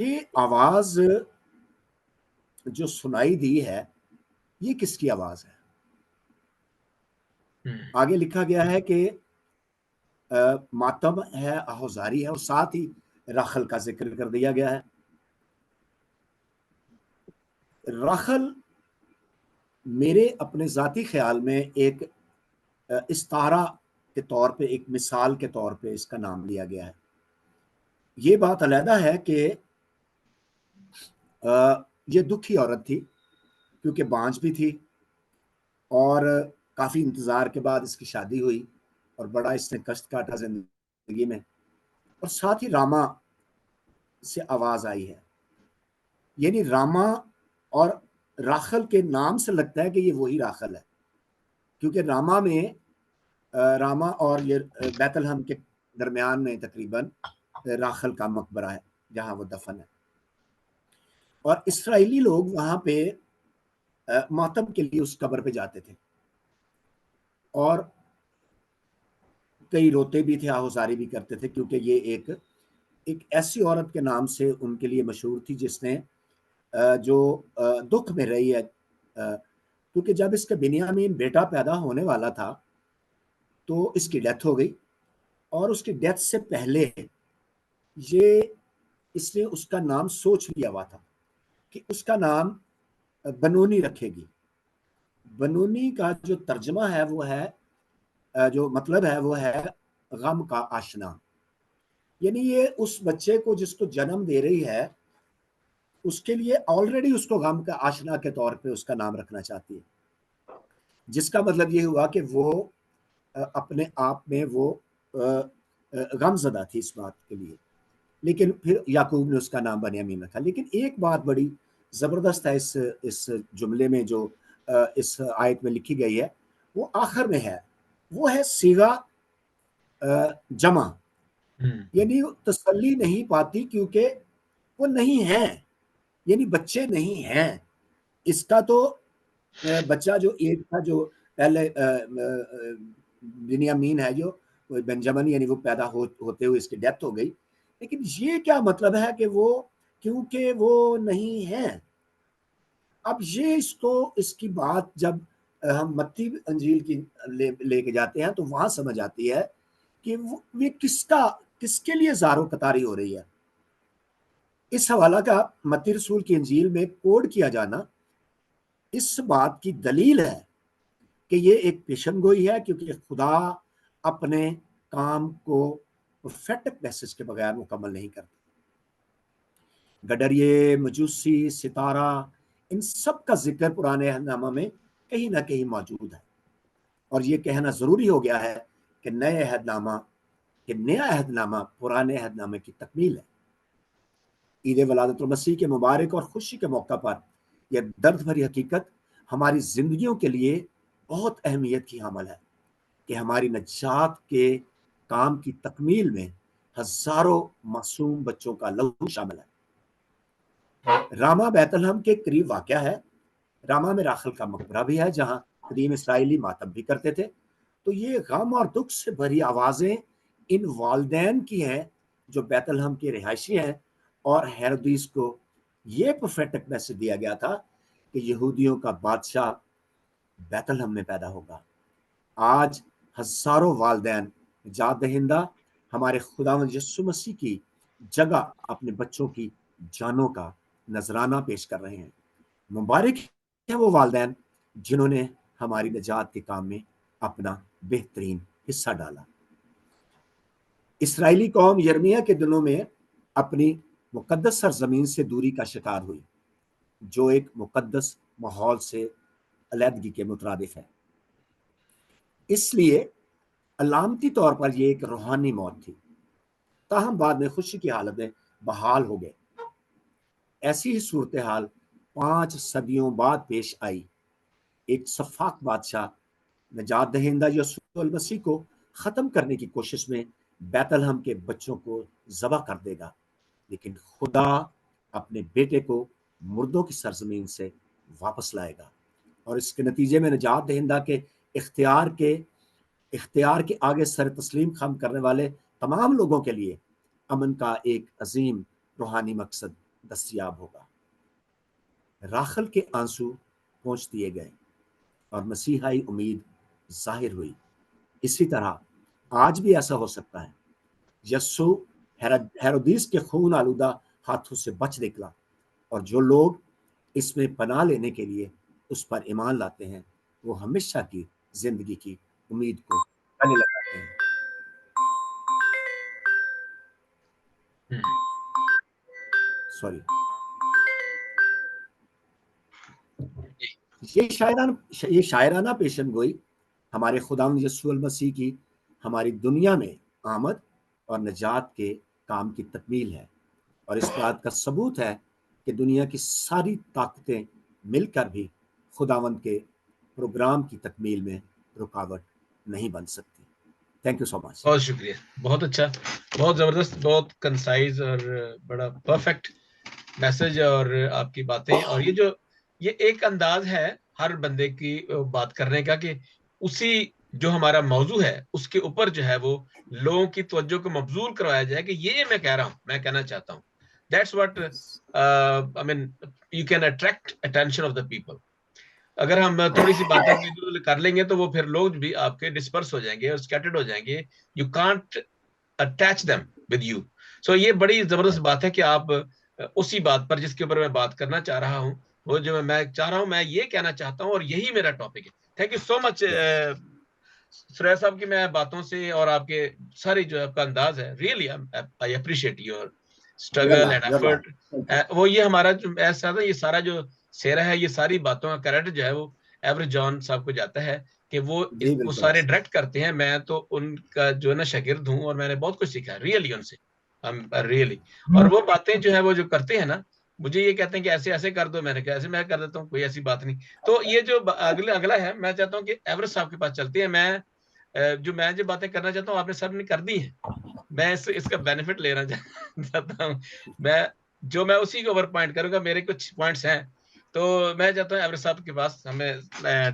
ये आवाज जो सुनाई दी है, ये किसकी आवाज है? हम्म। आगे लिखा गया है कि मातम है, आहुजारी है, और साथ ही राखल का जिक्र कर दिया गया है। राखल मेरे अपने जाती ख्याल में एक इस्तारा के तौर पे, एक मिसाल के तौर पे इसका नाम लिया गया है। ये बात अलहदा है कि ये दुखी औरत थी, क्योंकि बांझ भी थी और काफ़ी इंतज़ार के बाद इसकी शादी हुई और बड़ा इसने कष्ट काटा ज़िंदगी में। और साथ ही रामा से आवाज़ आई है, यानी रामा और राखल के नाम से लगता है कि ये वही राखल है, क्योंकि रामा में रामा और ये बैतलहम के दरमियान में तकरीबन राखल का मकबरा है जहाँ वो दफन है। और इसराइली लोग वहाँ पे मातम के लिए उस कब्र पे जाते थे, और कई रोते भी थे, आहुजारी भी करते थे, क्योंकि ये एक ऐसी औरत के नाम से उनके लिए मशहूर थी जिसने जो दुख में रही है। क्योंकि जब इसका बिन्यामीन बेटा पैदा होने वाला था तो इसकी डेथ हो गई, और उसकी डेथ से पहले ये इसने उसका नाम सोच लिया हुआ था कि उसका नाम बनूनी रखेगी। बनूनी का जो तर्जमा है वो है, जो मतलब है वो है गम का आशना। यानी ये उस बच्चे को जिसको जन्म दे रही है, उसके लिए ऑलरेडी उसको गम का आशना के तौर पे उसका नाम रखना चाहती है, जिसका मतलब ये हुआ कि वो अपने आप में वो गमजदा थी इस बात के लिए। लेकिन फिर याकूब ने उसका नाम बनियामीन रखा। लेकिन एक बात बड़ी ज़बरदस्त है इस जुमले में, जो इस आयत में लिखी गई है, वो आखिर में है। वो है सीगा जमा, हम्म। यानी तसल्ली नहीं पाती क्योंकि वो नहीं है, यानी बच्चे नहीं हैं। इसका तो बच्चा जो एक था, जो पहले बिन्यामीन है, जो बेंजामिन, यानी वो पैदा होते हुए इसकी डेथ हो गई। लेकिन ये क्या मतलब है कि वो, क्योंकि वो नहीं है। अब ये इसको, इसकी बात जब हम मत्ती अंजील की लेके जाते हैं तो वहां समझ आती है कि वो वे किसके लिए ज़ारो कतारी हो रही है। इस हवाला का मत्ती रसूल की अंजील में कोड किया जाना इस बात की दलील है कि ये एक पेशन गोई है, क्योंकि खुदा अपने काम को प्रोफेटिक मैसेज के बगैर मुकम्मल नहीं करता। गडरिये, मजूसी, सितारा, इन सब का जिक्र पुराने अहदनामा में कहीं ना कहीं मौजूद है। और ये कहना ज़रूरी हो गया है कि नया अहदनामा पुराने अहदनामे की तकमील है। ईद वलादतुल मसीह के मुबारक और खुशी के मौका पर यह दर्द भरी हकीकत हमारी ज़िंदगियों के लिए बहुत अहमियत की हामल है कि हमारी नजात के काम की तकमील में हज़ारों मासूम बच्चों का लहू शामिल है। रामा बैतलहम के करीब वाक़या है। रामा में राखल का मकबरा भी है, जहाँ कदीम इसराइली मातम भी करते थे। तो ये गम और दुख से भरी आवाज़ें इन वालदैन की हैं जो बैतलहम के रिहायशी हैं। और हेरोदिस को ये प्रोफेटिक मैसेज दिया गया था कि यहूदियों का बादशाह बैतलहम में पैदा होगा। आज हज़ारों वालदैन निजात दहिंदा हमारे खुदावंद यीशु मसीह की जगह अपने बच्चों की जानों का नजराना पेश कर रहे हैं। मुबारक है वो वालदैन जिन्होंने हमारी निजात के काम में अपना बेहतरीन हिस्सा डाला। इसराइली कौम यर्मिया के दिनों में अपनी मुकद्दस सरजमीन से दूरी का शिकार हुई, जो एक मुकद्दस माहौल से अलहदगी के मुतरादिफ है। इसलिए अलामती तौर पर यह एक रूहानी मौत थी, ताहम बाद में खुशी की हालत में बहाल हो गए। ऐसी ही सूरत हाल 5 सदियों बाद पेश आई। एक सफाक बादशाह नजात दहिंदा यीशु मसीह को ख़त्म करने की कोशिश में बैतलहम के बच्चों को ज़बह कर देगा। लेकिन खुदा अपने बेटे को मुर्दों की सरजमीन से वापस लाएगा, और इसके नतीजे में नजात दहिंदा के इख्तियार के इख्तियार के आगे सर तस्लीम खम करने वाले तमाम लोगों के लिए अमन का एक अजीम रूहानी मकसद दस्तयाब होगा। राखल के आंसू पोंछ दिए गए और मसीहाई उम्मीद जाहिर हुई। इसी तरह आज भी ऐसा हो सकता है। यस्सु हेरोदीस के खून आलूदा हाथों से बच निकला, और जो लोग इसमें पनाह लेने के लिए उस पर ईमान लाते हैं वो हमेशा की जिंदगी की उम्मीद को गले लगाते हैं। सॉरी, ये शायराना पेशन गोई हमारे खुदावंद यीशु मसीह की हमारी दुनिया में आमद और निजात के काम की तकमील है, और इस बात का सबूत है कि दुनिया की सारी ताकतें मिलकर भी खुदावंद के प्रोग्राम की तकमील में रुकावट नहीं बन सकती। Thank you so much. बहुत शुक्रिया, बहुत अच्छा, बहुत जबरदस्त, बहुत कंसाइज और बड़ा परफेक्ट मैसेज और आपकी बातें। और ये एक अंदाज है हर बंदे की बात करने का कि उसी जो हमारा मौजू है उसके ऊपर जो है वो लोगों की तवज्जो को मबजूल करवाया जाए कि ये मैं कह रहा हूँ, मैं कहना चाहता हूँ। That's what I mean, you can attract attention of the people. अगर हम थोड़ी सी बातों को इधर उधर कर लेंगे तो वो फिर लोग भी आपके डिस्पर्स हो जाएंगे और स्कैटर्ड हो जाएंगे। You can't attach them with you. So ये बड़ी जबरदस्त बात है कि आप उसी बात पर जिसके ऊपर मैं बात करना चाह रहा हूँ, वो जो मैं चाह रहा हूँ, मैं ये कहना चाहता हूँ और यही मेरा टॉपिक है। Thank you so much Suresh साहब की मैं बातों से और आपके सारी जो आपका अंदाज है, really I appreciate your struggle and effort. वो ये हमारा जो ऐसा था, ये सारा जो सेरा है, ये सारी बातों का क्रेडिट जो है वो एवरेज जॉन साहब को जाता है कि वो सारे डायरेक्ट करते हैं। मैं तो उनका जो है ना शागिर्द हूँ और मैंने बहुत कुछ सीखा रियली उनसे, रियली। और वो बातें जो है वो जो करते हैं ना, मुझे ये कहते हैं कि ऐसे ऐसे कर दो, मैंने कहा ऐसे मैं कर देता हूँ, कोई ऐसी बात नहीं। तो ये जो अगला है, मैं चाहता हूँ कि एवरेज साहब के पास चलते हैं। मैं जो बातें करना चाहता हूँ आपने सब ने कर दी है। मैं इसका बेनिफिट लेना चाहता हूँ। मैं उसी को ओवर पॉइंट करूंगा, मेरे कुछ पॉइंट्स हैं। तो मैं चाहता हूँ एवरेज साहब के पास, हमें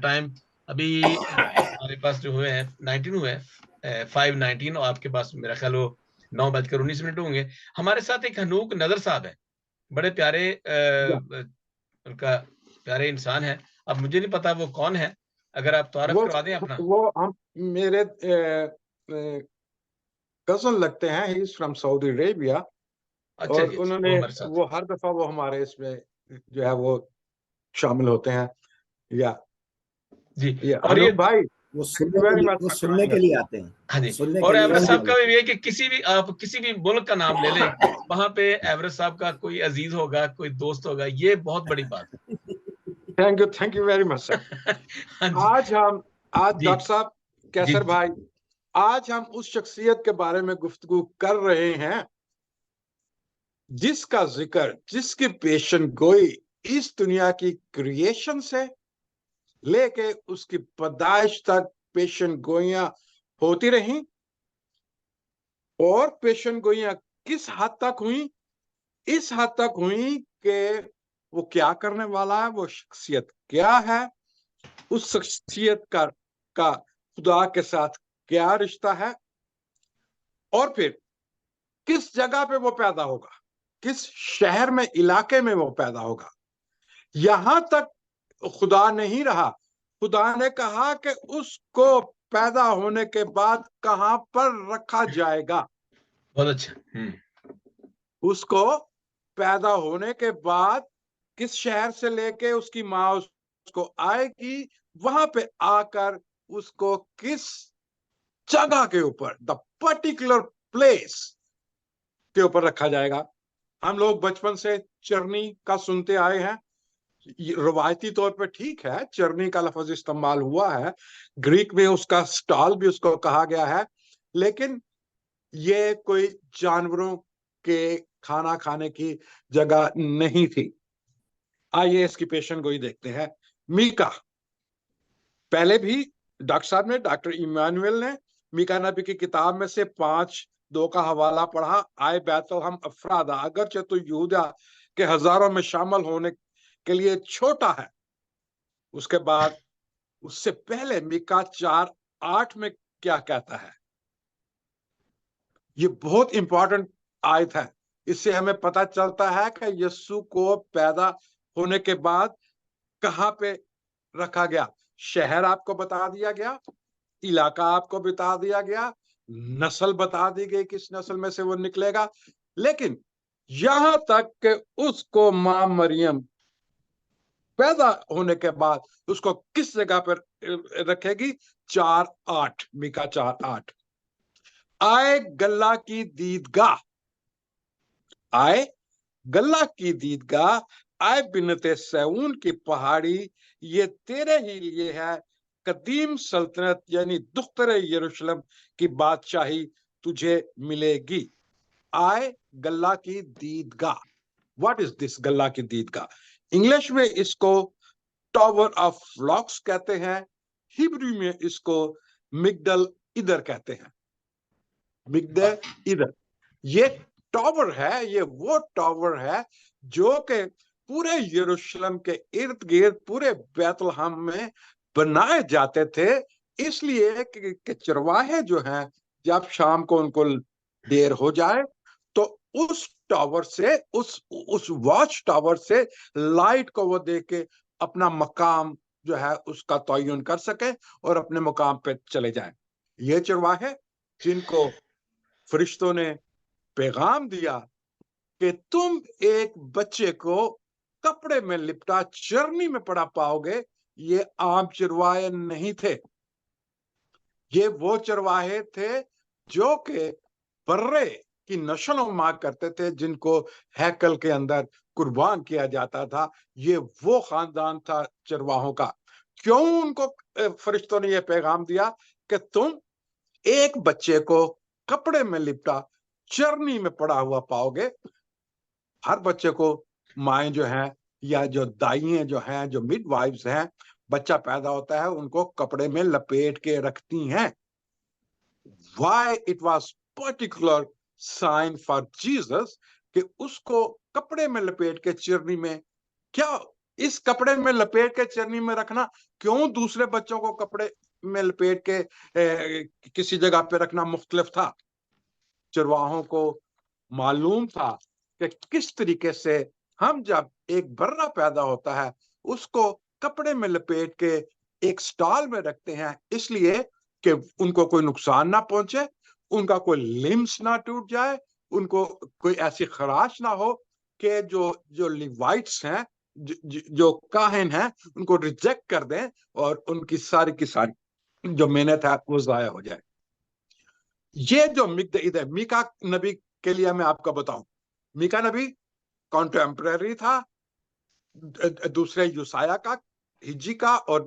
टाइम अभी हमारे पास जो हुए हैं 19 हुए हैं, 5:19, और आपके पास मेरा ख्याल वो 9:19 होंगे। हमारे साथ एक हनूक नजर साहब है, बड़े प्यारे उनका प्यारे इंसान है। अब मुझे नहीं पता वो कौन है, अगर आप तारफ करवा दें अपना। वो हम मेरे कजन लगते हैं, he is from Saudi Arabia. अच्छा और जी, उन्होंने वो हर दफा वो हमारे इसमें जो है वो शामिल होते हैं। या जी, और अनूप भाई, वो सुनने के लिए आते हैं। हाँ जी। सुनने के और लिए एवरेज साहब का भी ये कि आप किसी भी मुल्क का नाम ले लें, वहां पे एवरेज साहब का कोई अजीज होगा, कोई दोस्त होगा, ये बहुत बड़ी बात है। Thank you very much sir. आज डॉक्टर साहब, कैसर भाई, आज हम उस शख्सियत के बारे में गुफ्तगू कर रहे हैं जिसका जिक्र, जिसकी पेशन गोई इस दुनिया की क्रिएशन से लेके उसकी पैदाइश तक पेशन गोइयां होती रही। और पेशन गोइयां किस हद तक हुई? इस हद तक हुई कि वो क्या करने वाला है, वो शख्सियत क्या है, उस शख्सियत का खुदा के साथ क्या रिश्ता है, और फिर किस जगह पे वो पैदा होगा, किस शहर में, इलाके में वो पैदा होगा। यहां तक खुदा नहीं रहा, खुदा ने कहा कि उसको पैदा होने के बाद कहां पर रखा जाएगा। बहुत अच्छा। उसको पैदा होने के बाद किस शहर से लेके उसकी माँ उसको आएगी, वहां पे आकर उसको किस जगह के ऊपर, द पर्टिकुलर प्लेस के ऊपर रखा जाएगा। हम लोग बचपन से चरनी का सुनते आए हैं। रवायती तौर पे ठीक है, चरनी का लफ्ज इस्तेमाल हुआ है, ग्रीक में उसका स्टॉल भी उसको कहा गया है, लेकिन ये कोई जानवरों के खाना खाने की जगह नहीं थी। आइए इसकी पेशन गोई देखते हैं। मीका, पहले भी डॉक्टर साहब ने, डॉक्टर इमानुएल ने मीका नबी की किताब में से 5:2 का हवाला पढ़ा। आए बैतल हम अफरादा, अगरचे तो यहूदा के हजारों में शामिल होने के लिए छोटा है। उसके बाद उससे पहले मीका 4:8 में क्या कहता है? ये बहुत इंपॉर्टेंट आयत है। इससे हमें पता चलता है कि यीशु को पैदा होने के बाद कहाँ पे रखा गया। शहर आपको बता दिया गया, इलाका आपको बता दिया गया, नस्ल बता दी गई किस नस्ल में से वो निकलेगा, लेकिन यहां तक कि उसको मां मरियम पैदा होने के बाद उसको किस जगह पर रखेगी। 4:8, मीका 4:8, आए गल्ला की दीदगाह, आए गल्ला की दीदगाह, आए बिन्नते सैऊन की पहाड़ी, ये तेरे ही लिए है। कदीम सल्तनत यानी दुख्तरे यरूशलेम की बादशाही तुझे मिलेगी। आए गल्ला की दीदगाह, व्हाट इज दिस गल्ला की दीदगाह? इंग्लिश में इसको टावर ऑफ फ्लॉक्स कहते हैं, हिब्रू में इसको मिगदल इदर कहते हैं, मिगदल इदर। ये टावर है, ये वो टावर है जो कि पूरे यरूशलेम के इर्द गिर्द पूरे बैतलहम में बनाए जाते थे, इसलिए कि चरवाहे जो हैं जब शाम को उनको देर हो जाए तो उस टावर से, उस वॉच टावर से लाइट को वो देख के अपना मकाम जो है उसका तयन कर सके और अपने मुकाम पे चले जाएं। ये चरवाहे जिनको फरिश्तों ने पैगाम दिया कि तुम एक बच्चे को कपड़े में लिपटा चरनी में पड़ा पाओगे, ये आम चरवाहे नहीं थे। ये वो चरवाहे थे जो कि बर्रे की नस्ल नुमा करते थे, जिनको हैकल के अंदर कुर्बान किया जाता था। ये वो खानदान था चरवाहों का। क्यों उनको फरिश्तों ने यह पैगाम दिया कि तुम एक बच्चे को कपड़े में लिपटा चरनी में पड़ा हुआ पाओगे। हर बच्चे को माएं जो हैं या जो दाइयां जो हैं, जो मिडवाइफ्स हैं, बच्चा पैदा होता है उनको कपड़े में लपेट के रखती हैं। Why it was particular sign for Jesus कि उसको कपड़े में लपेट के चरनी में, क्या इस कपड़े में लपेट के चरनी में रखना, क्यों दूसरे बच्चों को कपड़े में लपेट के किसी जगह पे रखना मुख्तलिफ था? चरवाहों को मालूम था कि किस तरीके से हम जब एक बर्रा पैदा होता है उसको कपड़े में लपेट के एक स्टॉल में रखते हैं, इसलिए कि उनको कोई नुकसान ना पहुंचे, उनका कोई लिम्स ना टूट जाए, उनको कोई ऐसी खराश ना हो कि जो लिवाइट्स हैं, जो काहिन हैं, उनको रिजेक्ट कर दें और उनकी सारी की सारी जो मेहनत है वो जाया हो जाए। ये जो मिगदईद है, मीका नबी के लिए मैं आपको बताऊं, मीका नबी कॉन्टेम्पररी था दूसरे यूसाया का, हिज्जी का, और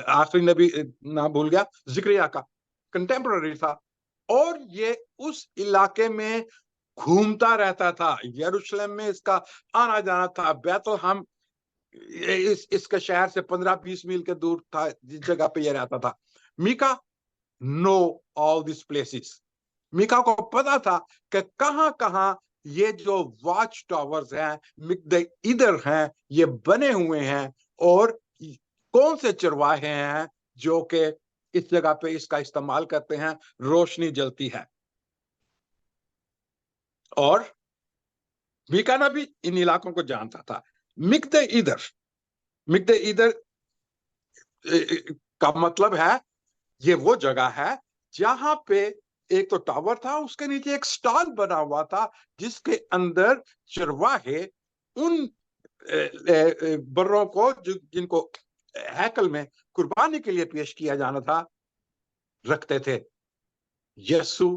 आखिरी नबी नाम भूल गया, जिक्रिया का, कंटेम्पररी था। और ये उस इलाके में घूमता रहता था, यरूशलेम में इसका आना जाना था। बैतलहम इसके शहर से 15-20 मील के दूर था जिस जगह पे ये रहता था। Mika know all this places, Mika को पता था कि कहां-कहां ये जो वॉच टावर्स हैं, मिगदईद हैं, ये बने हुए हैं और कौन से चरवाहे हैं जो कि इस जगह पे इसका इस्तेमाल करते हैं, रोशनी जलती है। और मीका नबी इन इलाकों को जानता था। मिगदईद का मतलब है ये वो जगह है जहां पे एक तो टावर था, उसके नीचे एक स्टॉल बना हुआ था जिसके अंदर चरवाहे उन बर्रों को जिनको हैकल में कुर्बानी के लिए पेश किया जाना था रखते थे। यीशु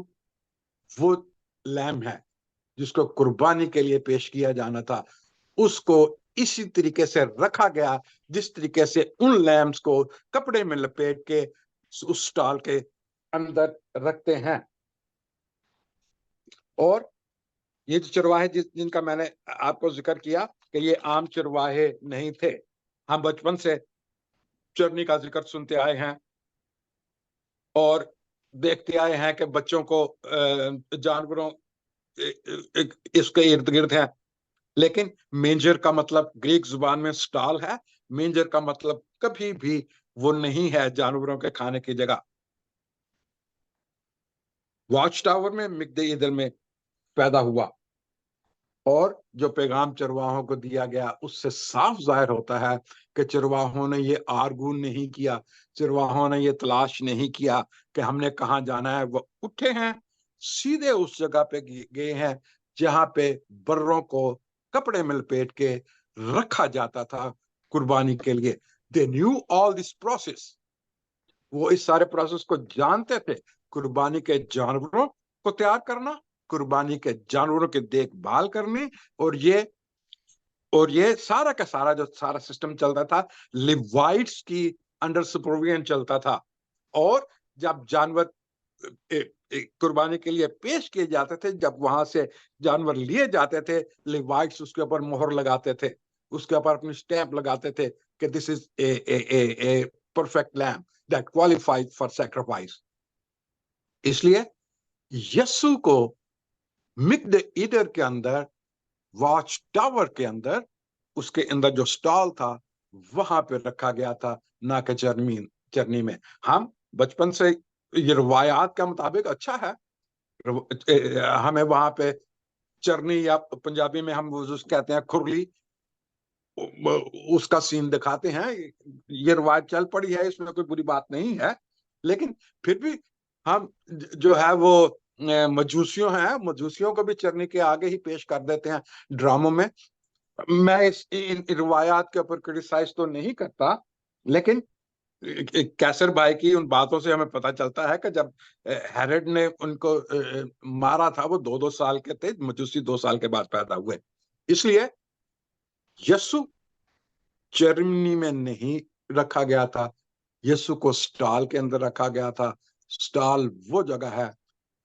वो लैम है जिसको कुर्बानी के लिए पेश किया जाना था, उसको इसी तरीके से रखा गया जिस तरीके से उन लैम्स को कपड़े में लपेट के उस स्टॉल के अंदर रखते हैं। और ये जो चरवाहे जिनका मैंने आपको जिक्र किया कि ये आम चरवाहे नहीं थे, हम बचपन से चरनी का जिक्र सुनते आए हैं और देखते आए हैं कि बच्चों को जानवरों इसके इर्द गिर्द हैं। लेकिन मेंजर का मतलब ग्रीक जुबान में स्टॉल है, मेंजर का मतलब कभी भी वो नहीं है जानवरों के खाने की जगह। वॉच टावर में, मिगदईद में पैदा हुआ। और जो पैगाम चरवाहों को दिया गया उससे साफ जाहिर होता है कि चरवाहों ने ये आर्गू नहीं किया, चरवाहों ने ये तलाश नहीं किया कि हमने कहाँ जाना है। वो उठे हैं, सीधे उस जगह पे गए हैं जहां पे बर्रों को कपड़े में लपेट के रखा जाता था कुर्बानी के लिए। They knew all this process, वो इस सारे प्रोसेस को जानते थे। कुर्बानी के जानवरों को तैयार करना, कुर्बानी के जानवरों की देखभाल करनी, और ये सारा का सारा जो सारा सिस्टम चलता था लिवाइट्स की अंडर सुपरविजन चलता था। और जब जानवर कुर्बानी के लिए पेश किए जाते थे, जब वहां से जानवर लिए जाते थे, लिवाइट्स उसके ऊपर मोहर लगाते थे, उसके ऊपर अपनी स्टैंप लगाते थे कि this is a perfect lamb that qualifies for sacrifice. इसलिए यीशु को मिक्द ईडर के अंदर, वॉच टावर के अंदर, उसके अंदर जो स्टॉल था वहां पे रखा गया था, ना कि चरनी में। हम बचपन से ये रवायात के मुताबिक अच्छा है, हमें वहां पे चरनी, या पंजाबी में हम कहते हैं खुरली, उसका सीन दिखाते हैं। ये रवायत चल पड़ी है, इसमें कोई बुरी बात नहीं है। लेकिन फिर भी हम जो है वो मजूसियों हैं, मजूसियों को भी चरनी के आगे ही पेश कर देते हैं ड्रामों में। मैं इन रिवायात के ऊपर क्रिटिसाइज तो नहीं करता, लेकिन कैसर भाई की उन बातों से हमें पता चलता है कि जब हेरोड ने उनको मारा था, वो 2-2 साल के थे, मजूसी 2 साल के बाद पैदा हुए। इसलिए यीशु चरनी में नहीं रखा गया था, यीशु को स्टॉल के अंदर रखा गया था। स्टॉल वो जगह है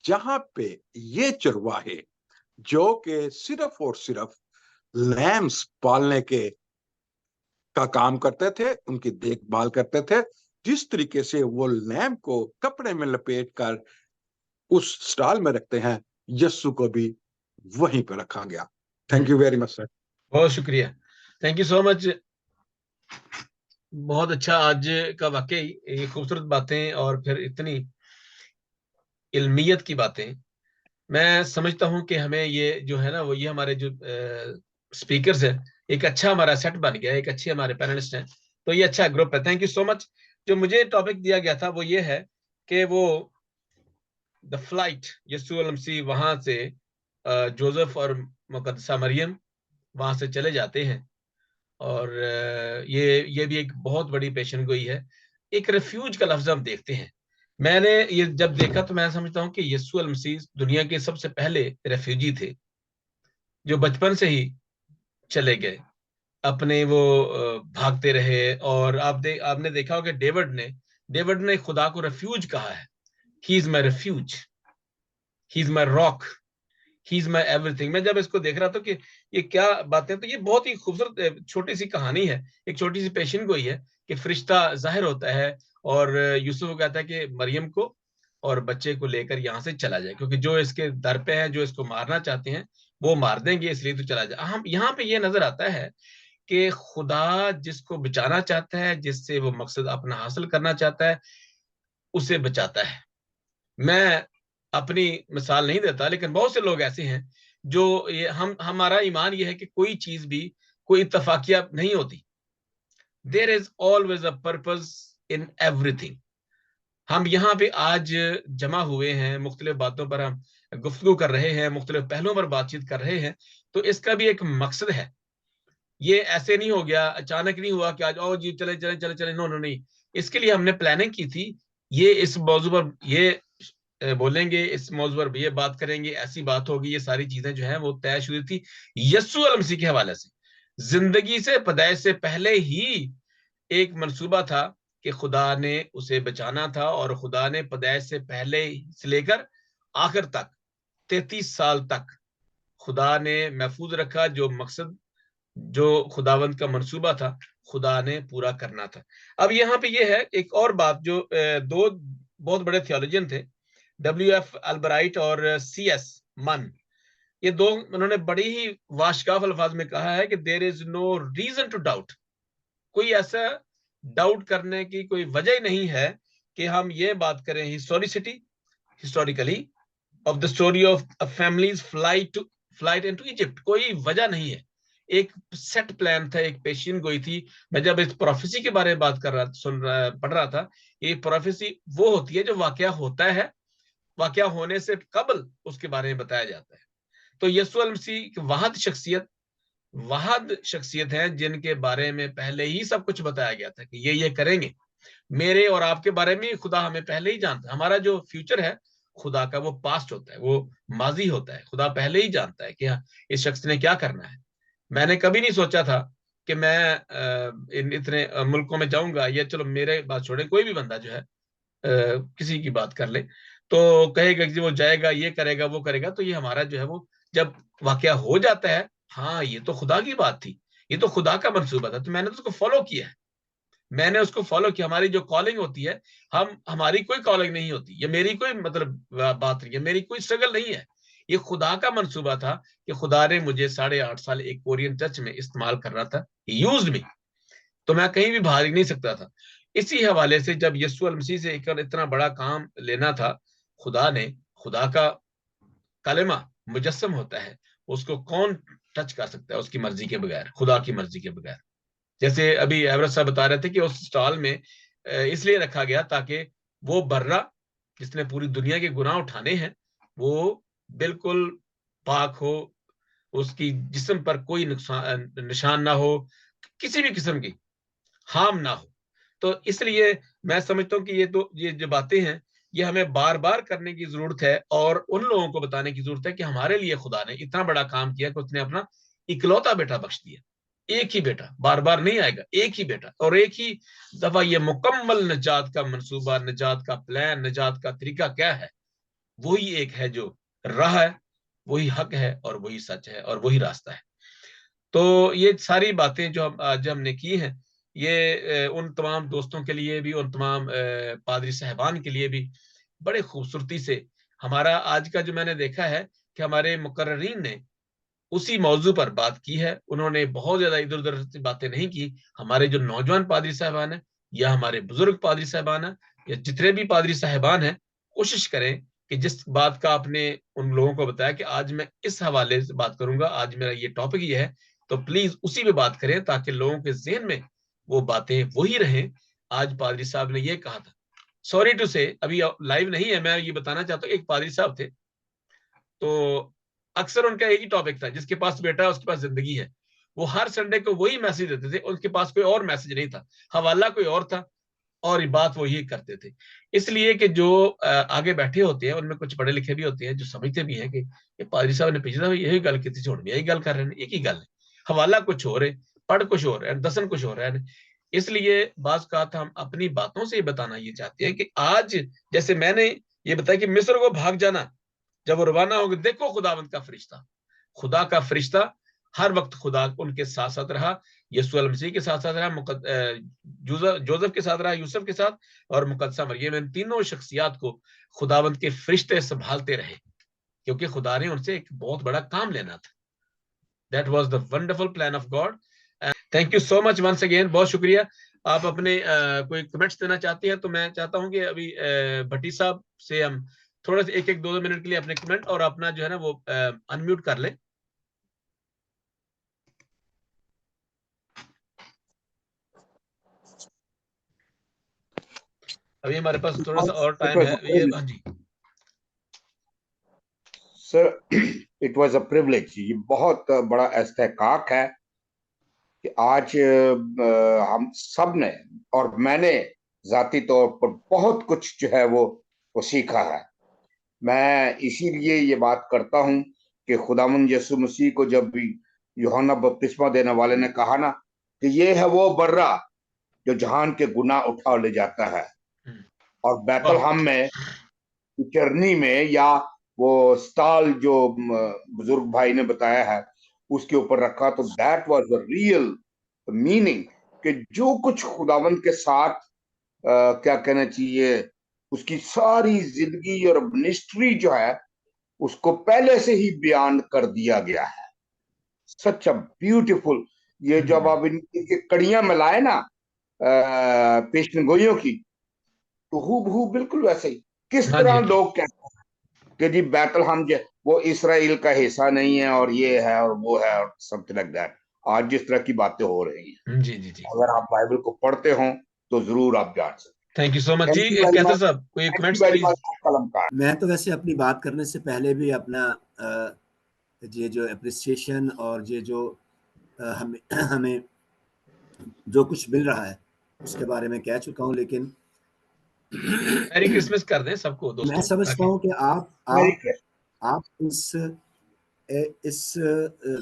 जहां पे ये चरवाहे, जो कि सिर्फ और सिर्फ लैम्स पालने का काम करते थे, उनकी देखभाल करते थे, जिस तरीके से वो लैम्प को कपड़े में लपेट कर उस स्टॉल में रखते हैं, यीशु को भी वहीं पर रखा गया। Thank you very much sir. बहुत शुक्रिया, थैंक यू सो मच। बहुत अच्छा आज का वाकई, ये खूबसूरत बातें और फिर इतनी इल्मियत की बातें। मैं समझता हूं कि हमें ये जो है ना, वो ये हमारे जो स्पीकर्स है, एक अच्छा हमारा सेट बन गया, एक अच्छे हमारे पैनलिस्ट हैं, तो ये अच्छा ग्रुप है। Thank you so much. जो मुझे टॉपिक दिया गया था वो ये है कि वो द फ्लाइट, यीशु अलैहि मसीह वहां से जोसेफ और मुकद्दसा मरियम वहां से चले जाते हैं, और ये भी एक बहुत बड़ी पेशन गोई है। एक रेफ्यूज का लफ्ज हम देखते हैं। मैंने ये जब देखा तो मैं समझता हूं कि यीशु अलैहि मसीह दुनिया के सबसे पहले रेफ्यूजी थे, जो बचपन से ही चले गए, अपने वो भागते रहे। और आपने देखा होगा डेविड ने खुदा को रेफ्यूज कहा है। He is my refuge, he is my rock, he is my everything. मैं जब इसको देख रहा था कि ये क्या बातें, तो ये बहुत ही खूबसूरत छोटी सी कहानी है, एक छोटी सी पेशन गोई है कि फरिश्ता जाहिर होता है और यूसुफ को कहता है कि मरियम को और बच्चे को लेकर यहाँ से चला जाए, क्योंकि जो इसके दर पे है, जो इसको मारना चाहते हैं वो मार देंगे, इसलिए तो चला जाए। हम यहाँ पे ये नजर आता है कि खुदा जिसको बचाना चाहता है, जिससे वो मकसद अपना हासिल करना चाहता है, उसे बचाता है। मैं अपनी मिसाल नहीं देता, लेकिन बहुत से लोग ऐसे हैं जो ये हमारा ईमान ये है कि कोई चीज भी कोई इत्तफाकिया नहीं होती। There is always a purpose in everything. हम यहाँ पे आज जमा हुए हैं, मुख्तलिफ बातों पर हम गुफ्तगू कर रहे हैं, मुख्तलिफ पहलुओं पर बातचीत कर रहे हैं, तो इसका भी एक मकसद है। ये ऐसे नहीं हो गया, अचानक नहीं हुआ कि आज आओ जी चले चले चले चले, नो नो, नहीं। इसके लिए हमने प्लानिंग की थी। ये इस मौजू पर ये बोलेंगे, इस मौजू पर ये बात करेंगे, ऐसी बात होगी, ये सारी चीजें जो है वो तय शुरू थी यीशु अलैहि मसीह के हवाले से। जिंदगी से पैदाइश से पहले ही एक मंसूबा था कि खुदा ने उसे बचाना था, और खुदा ने पैदाइश से पहले से लेकर आखिर तक 33 साल तक खुदा ने महफूज रखा। जो मकसद, जो खुदावंद का मंसूबा था, खुदा ने पूरा करना था। अब यहाँ पे ये है एक और बात, जो दो बहुत बड़े थियोलॉजियन थे, WF अल्ब्राइट और CS मन, ये दो, उन्होंने बड़ी ही वाशकाफ अल्फाज में कहा है कि there is no reason to doubt. कोई ऐसा डाउट करने की कोई वजह नहीं है कि हम ये बात करें historically, of the story of a families flight into Egypt. कोई वजह नहीं है, एक सेट प्लान था, एक पेशियन गोई थी। मैं जब इस प्रोफेसी के बारे में बात कर रहा पढ़ रहा था, ये प्रोफेसी वो होती है जो वाकया होता है, वाकया होने से कबल उसके बारे में बताया जाता है। तो यीशु मसीह वाहद शख्सियत है जिनके बारे में पहले ही सब कुछ बताया गया था कि ये करेंगे। मेरे और आपके बारे में खुदा हमें पहले ही जानता है। हमारा जो फ्यूचर है खुदा का, वो पास्ट होता है, वो माजी होता है। खुदा पहले ही जानता है कि हाँ, इस शख्स ने क्या करना है। मैंने कभी नहीं सोचा था कि मैं इन इतने मुल्कों में जाऊंगा, या चलो मेरे बात छोड़े, कोई भी बंदा जो है किसी की बात कर ले तो कहेगा कि वो जाएगा, ये करेगा, वो करेगा। तो ये हमारा जो है वो जब वाकया हो जाता है, हाँ ये तो खुदा की बात थी, ये तो खुदा का मंसूबा था, तो मैंने तो उसको फॉलो किया है। मैंने उसको फॉलो किया। हमारी जो कॉलिंग होती है, हमारी कोई कॉलिंग नहीं होती, ये मेरी कोई मतलब बात नहीं है, मेरी कोई स्ट्रगल नहीं है। ये खुदा का मंसूबा था कि खुदा ने मुझे 8.5 साल एक कोरियन चर्च में इस्तेमाल करना था, यूज्ड मी। तो मैं कहीं भी भाग नहीं सकता था। इसी हवाले से जब यीशु मसीह से एक इतना बड़ा काम लेना था, खुदा ने, खुदा का कलेमा मुजस्सम होता है, उसको कौन टच कर सकता है उसकी मर्जी के बगैर, खुदा की मर्जी के बगैर। जैसे अभी एवरेज साहब बता रहे थे कि उस स्टॉल में इसलिए रखा गया ताकि वो बर्रा जिसने पूरी दुनिया के गुनाह उठाने हैं, वो बिल्कुल पाक हो, उसकी जिस्म पर कोई नुकसान निशान ना हो, किसी भी किस्म की हार्म ना हो। तो इसलिए मैं समझता हूँ कि ये जो बातें हैं, ये हमें बार बार करने की जरूरत है, और उन लोगों को बताने की जरूरत है कि हमारे लिए खुदा ने इतना बड़ा काम किया कि उसने अपना इकलौता बेटा बख्श दिया। एक ही बेटा, बार बार नहीं आएगा, एक ही बेटा, और एक ही दफा। ये मुकम्मल निजात का मंसूबा, निजात का प्लान, निजात का तरीका क्या है? वही एक है जो राह है, वही हक है, और वही सच है, और वही रास्ता है। तो ये सारी बातें जो हम आज हमने की हैं, ये उन तमाम दोस्तों के लिए भी, उन तमाम पादरी साहबान के लिए भी बड़े खूबसूरती से हमारा आज का जो मैंने देखा है कि हमारे मुकर्रीन ने उसी मौजू पर बात की है। उन्होंने बहुत ज्यादा इधर उधर से बातें नहीं की। हमारे जो नौजवान पादरी साहबान हैं, या हमारे बुजुर्ग पादरी साहबान हैं, या जितने भी पादरी साहबान हैं, कोशिश करें कि जिस बात का आपने उन लोगों को बताया कि आज मैं इस हवाले से बात करूंगा, आज मेरा ये टॉपिक ये है, तो प्लीज उसी पे बात करें ताकि लोगों के ज़हन में वो बातें वही रहें। आज पादरी साहब ने ये कहा था, सॉरी टू से अभी लाइव नहीं है, मैं ये बताना चाहता हूँ, एक पादरी साहब थे, तो अक्सर उनका एक ही टॉपिक था, जिसके पास बेटा है उसके पास जिंदगी है। वो हर संडे को वही मैसेज देते थे, उनके पास कोई और मैसेज नहीं था, हवाला कोई और था, और ये बात वो ही करते थे। इसलिए कि जो आगे बैठे होते हैं उनमें कुछ पढ़े लिखे भी होते हैं जो समझते भी हैं कि ये पादरी साहब ने पिछले दफा यही गल की थी, छोड़ यही गल कर रहे हैं, एक ही गल है, हवाला कुछ और है, पढ़ कुछ और है, दसन कुछ और है। इसलिए बात का था, हम अपनी बातों से बताना ये चाहते हैं कि आज जैसे मैंने ये बताया कि मिस्र को भाग जाना, जब वो रवाना हो गए, देखो खुदावंद का फरिश्ता, खुदा का फरिश्ता हर वक्त खुदा उनके साथ साथ रहा, यीशु मसीह के साथ साथ रहा, जोसेफ के साथ रहा, यूसुफ के साथ, और मुकद्दसा मरियम, इन तीनों शख्सियात को खुदावंद के फरिश्ते संभालते रहे, क्योंकि खुदा ने उनसे एक बहुत बड़ा काम लेना था। That was the wonderful plan of God. Thank you so much once again, बहुत शुक्रिया। आप अपने कोई कमेंट्स देना चाहते हैं तो मैं चाहता हूं कि अभी भट्टी साहब से हम थोड़ा सा 1-2 मिनट के लिए अपने कमेंट और अपना जो है ना वो अनम्यूट कर लें। अभी हमारे पास थोड़ा सा और टाइम है ये। हाँ जी sir, it was a privilege. ये बहुत बड़ा इस्तेहकाक है कि आज हम सब ने और मैंने जाती तौर पर बहुत कुछ जो है वो सीखा है। मैं इसीलिए ये बात करता हूँ कि खुदावंद यीशु मसीह को जब भी यूहन्ना बपतिस्मा देने वाले ने कहा ना कि ये है वो बर्रा जो जहान के गुनाह उठा ले जाता है, और बैतलहम में जर्नी में या वो स्टॉल जो बुजुर्ग भाई ने बताया है उसके ऊपर रखा, तो that was the real meaning कि जो कुछ खुदावंद के साथ क्या कहना चाहिए, उसकी सारी जिंदगी और मिनिस्ट्री जो है उसको पहले से ही बयान कर दिया गया है। सच अ ब्यूटीफुल। ये जब आप इनकी कड़ियां मिलाए ना पेशन गोइयों की, तो हूबहू बिल्कुल वैसे ही, किस हाँ तरह जी लोग कहते हैं कि जी बैतलहम वो इसराइल का हिस्सा नहीं है और ये है और वो है और समथिंग लाइक दैट। आज जिस तरह की बातें हो रही हैं, जी जी जी, अगर आप बाइबल को पढ़ते हो तो जरूर आप जान सकते। Thank you so much thank जी। यू वेरी कैसर मच, साहब कोई thank you comments very please? Much कलमकार। मैं तो वैसे अपनी बात करने से पहले भी अपना ये जो अप्रिसिएशन और ये जो हमें हमें जो कुछ मिल रहा है उसके बारे में कह चुका हूँ, लेकिन मैरी क्रिसमस कर दें सबको मैं दोस्तों समझता ताकि हूँ कि मेरी क्या आप इस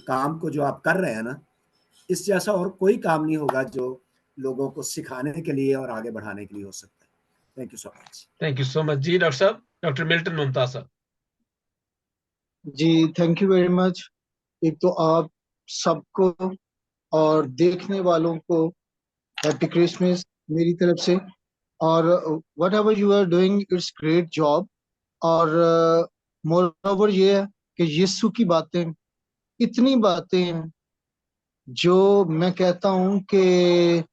काम को जो आप कर रहे हैं ना, इस जैसा और कोई काम नहीं होगा जो लोगों को सिखाने के लिए और आगे बढ़ाने के लिए हो सकता है। Thank you so much. Thank you so much ji. Doctor साहब, डॉक्टर मिल्टन मुमताज साहब। जी थैंक यू वेरी मच। एक तो आप सबको और देखने वालों को हैप्पी क्रिसमस मेरी तरफ से। और whatever you are doing it's great job. और मोर ओवर ये है कि यीशु की बातें, इतनी बातें हैं जो मैं कहता हूँ कि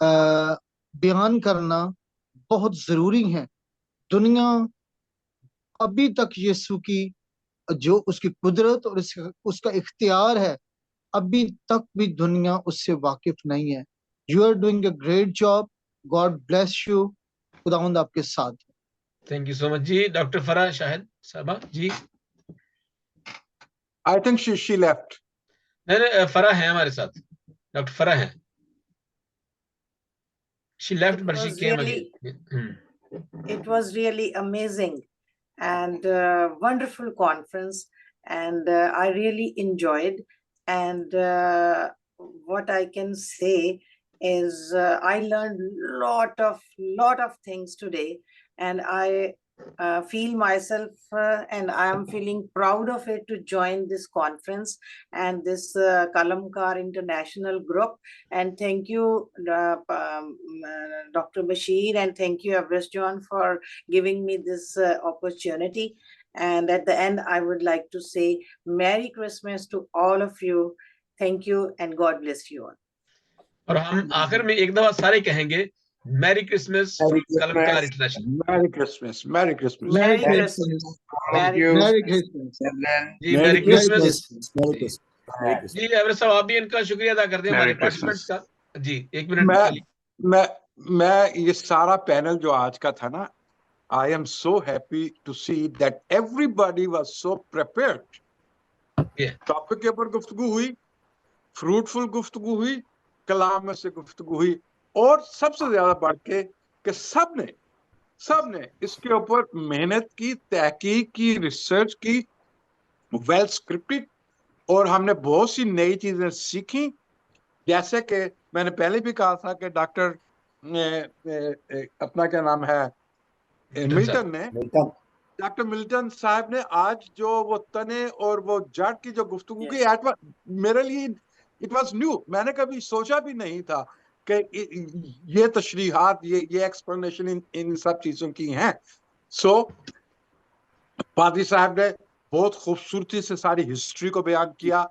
बयान करना बहुत जरूरी है। दुनिया अभी तक यीशु की जो उसकी कुदरत और उसका इख्तियार है, अभी तक भी दुनिया उससे वाकिफ नहीं है। You are doing a great job. God bless you. खुदावंद आपके साथ है। Thank you so much ji. Doctor Farah Shahid साहबा ji. I think she left. नहीं, फराह है हमारे साथ, डॉक्टर फराह है। She left It but she was came really, again. it was really amazing and wonderful conference, and I really enjoyed. And what I can say is I learned lot of things today, and I feel myself and I am feeling proud of it to join this conference and this Kalamkar International Group. And thank you, Dr. Bashir, and thank you, Everest John, for giving me this opportunity. And at the end, I would like to say Merry Christmas to all of you. Thank you and God bless you all. और हम आखिर में एक दफा सारे कहेंगे merry Christmas Merry कलमकार Christmas. International. Merry Christmas. Merry Christmas. Merry Merry Christmas. Christmas. Thank Merry you. Merry Christmas. Christmas। Evelyn. Ji Merry Mary Merry Christmas Christmas। Merry Christmas. Merry Christmas. Ji. Everest साहब आप भी इनका शुक्रिया अदा कर दें हमारे Merry participants Christmas. का। जी 1 मिनट के लिए। मैं ये सारा पैनल जो आज का था ना, I am so happy to see that everybody was so prepared. Yeah. Topic के ऊपर गुफ्तगू हुई, फ्रूटफुल गुफ्तगू हुई, कलाम में से गुफ्तगू हुई, और सबसे ज्यादा बढ़ के कि सबने इसके ऊपर मेहनत की, तहकीक की, रिसर्च की, वेल स्क्रिप्टेड, और हमने बहुत सी नई चीजें सीखी। जैसे कि मैंने पहले भी कहा था कि डॉक्टर अपना क्या नाम है, मिल्टन ने, Welcome. डॉक्टर मिल्टन साहब ने आज जो वो तने और वो जड़ की जो गुफ्तगू की, मेरे लिए इट वाज न्यू। मैंने कभी सोचा भी नहीं था कि ये तशरीहात, ये एक्सप्लेनेशन इन सब चीजों की हैं। सो पादी साहब ने बहुत खूबसूरती से सारी हिस्ट्री को बयान किया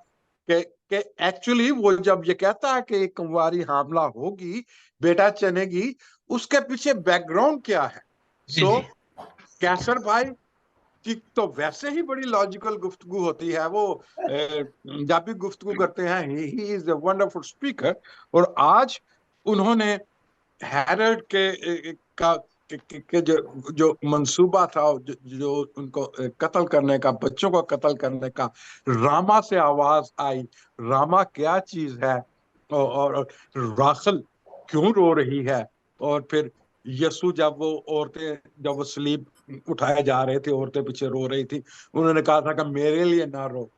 कि एक्चुअली वो जब ये कहता है कि एक कुंवारी हामला होगी, बेटा चनेगी, उसके पीछे बैकग्राउंड क्या है। सो कैसर भाई की तो वैसे ही बड़ी लॉजिकल गुफ्तगू होती है, वो जब भी गुफ्तगू करते हैं he is a wonderful speaker. और आज उन्होंने हेरोड के जो मंसूबा था, जो उनको कत्ल करने का, बच्चों को कत्ल करने का, रामा से आवाज आई, रामा क्या चीज है, और राखल क्यों रो रही है। और फिर यसु जब वो सलीब उठाए जा रहे थे, औरतें पीछे रो रही थी, उन्होंने कहा था कि मेरे लिए ना रो,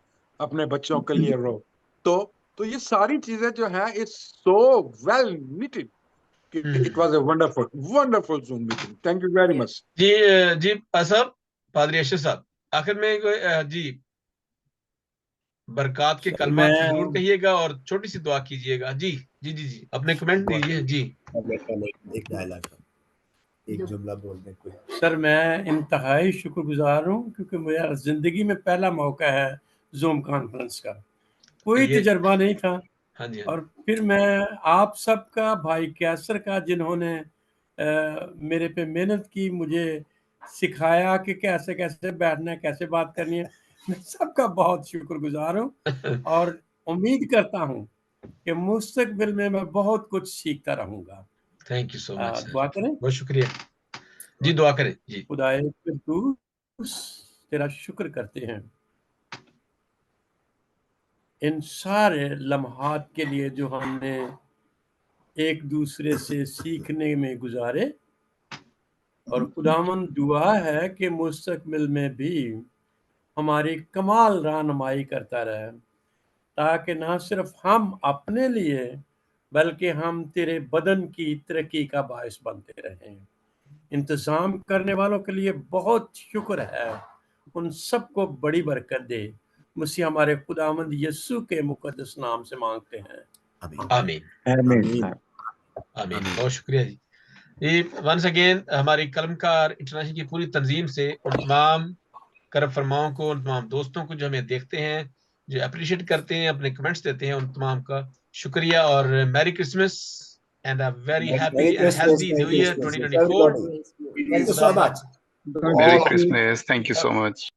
अपने बच्चों के लिए रो। तो ये सारी चीजें जो है, it's so well knitted. It was a wonderful Zoom meeting. Thank you very much. जी साहब, पादरी अशर साहब, आखिर में जी बरकात के कलमात जरूर कहिएगा और छोटी सी दुआ कीजिएगा। जी जी जी जी अपने कमेंट दीजिए। जी एक डायलॉग, एक जुमला बोल दें कोई। सर मैं इंतहाई शुक्रगुजार हूँ, क्योंकि मेरा ज़िंदगी में पहला मौका है जूम कॉन्फ्रेंस का, कोई तजर्बा नहीं था। हाँ जी। और फिर मैं आप सबका, भाई कैसर का, जिन्होंने मेरे पे मेहनत की, मुझे सिखाया कि कैसे कैसे बैठना है, कैसे बात करनी है। मैं सबका बहुत शुक्रगुजार हूँ और उम्मीद करता हूँ कि मुस्तकबिल में मैं बहुत कुछ सीखता रहूंगा। Thank you so much. दुआ करें। बहुत शुक्रिया जी, दुआ करें जी। खुदाए कुद्दूस तेरा शुक्र करते हैं इन सारे लम्हात के लिए जो हमने एक दूसरे से सीखने में गुजारे, और खुदावन दुआ है कि मुस्तकबिल में भी हमारी कमाल रहनुमाई करता रहे, ताकि ना सिर्फ हम अपने लिए बल्कि हम तेरे बदन की तरक्की का बायस बनते रहें। इंतज़ाम करने वालों के लिए बहुत शुक्र है, उन सबको बड़ी बरकत दे। मसीह हमारे खुदावंद यीशु के मुकद्दस नाम से मांगते हैं, आमीन आमीन। बहुत शुक्रिया जी। ये वंस अगेन हमारी कलमकार इंटरनेशनल की पूरी तंजीम से और तमाम करब फरमाओं को, उन तमाम दोस्तों को जो हमें देखते हैं, जो अप्रिशिएट करते हैं, अपने कमेंट्स देते हैं, उन तमाम का शुक्रिया और merry Christmas and a very happy and healthy new year 2024। Thank you so much. Merry Christmas. Thank you so much.